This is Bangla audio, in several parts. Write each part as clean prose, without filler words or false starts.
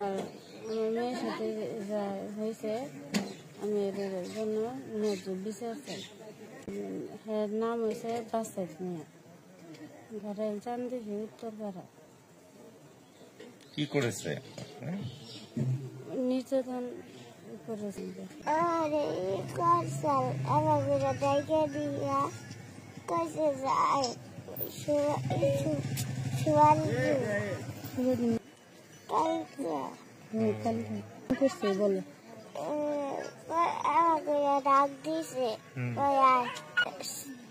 আর আমার মেয়ের সাথে যা হয়েছে আমি এদের জন্য ন্যায্য বিচার চাই। হ্যাঁ, নাম হয়েছে বাসাইত মিয়া, ঘরে চান্দিহি উত্তরপাড়া। কি করেছে? নির্যাতন করেছে। আরে কাসাল আমাকে ডাইকে দিয়া কইছে যায় করছে বলে আমাকে ডাক দিছে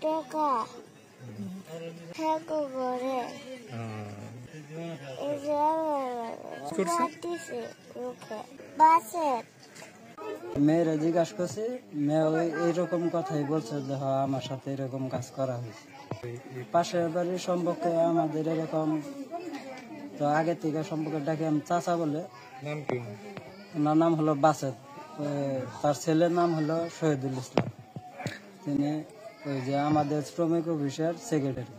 টাকা করে দিছে মুখে বাসের। মেয়েরা জিজ্ঞাসা করছে, মেয়ে ওই এইরকম কথাই বলছে যে হ্যাঁ আমার সাথে এরকম কাজ করা হয়েছে। পাশের বাড়ির সম্পর্কে আমাদের এরকম তো আগে থেকে সম্পর্কে ডাকে আমি চাচা বলে। ওনার নাম হলো বাসেদ, তার ছেলের নাম হলো শহীদুল ইসলাম। তিনি ওই যে আমাদের শ্রমিক অফিসের সেক্রেটারি।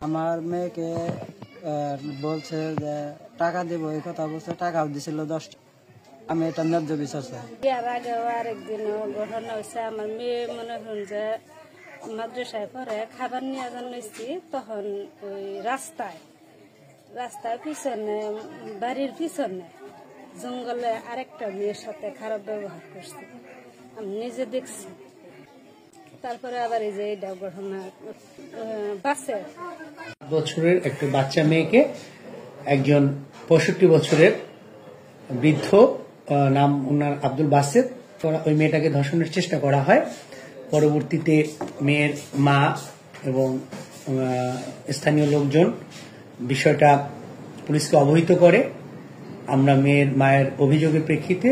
আমার মেয়েকে বলছে যে টাকা দিব, এই কথা বলছে, টাকাও দিছিল 10 টাকা। আমি এটা ন্যায্য বিচার চাই। এর আগেও আরেকদিন ঘটনা হয়েছে, আমার মেয়ে মনে হন যে মাদ্রাসায় পরে খাবার নিয়ে জানাইছি, তখন ওই রাস্তার পিছনে বাড়ির পিছনে জঙ্গলে আরেকটা মেয়ের সাথে খারাপ ব্যবহার করছে, আমি নিজে দেখছি। তারপরে আবার এই যে এইটা ঘটনা বাসে বছরের একটা বাচ্চা মেয়েকে একজন 65 বছরের বৃদ্ধ, নাম ওনার আব্দুল বাসেদ, ওই মেয়েটাকে ধর্ষণের চেষ্টা করা হয়। পরবর্তীতে মেয়ের মা এবং স্থানীয় লোকজন বিষয়টা পুলিশকে অবহিত করে। আমরা মেয়ের মায়ের অভিযোগের প্রেক্ষিতে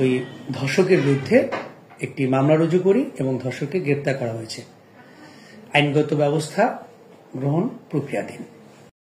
ওই ধর্ষকের বিরুদ্ধে একটি মামলা রুজু করি এবং ধর্ষককে গ্রেপ্তার করা হয়েছে। আইনগত ব্যবস্থা গ্রহণ প্রক্রিয়াধীন।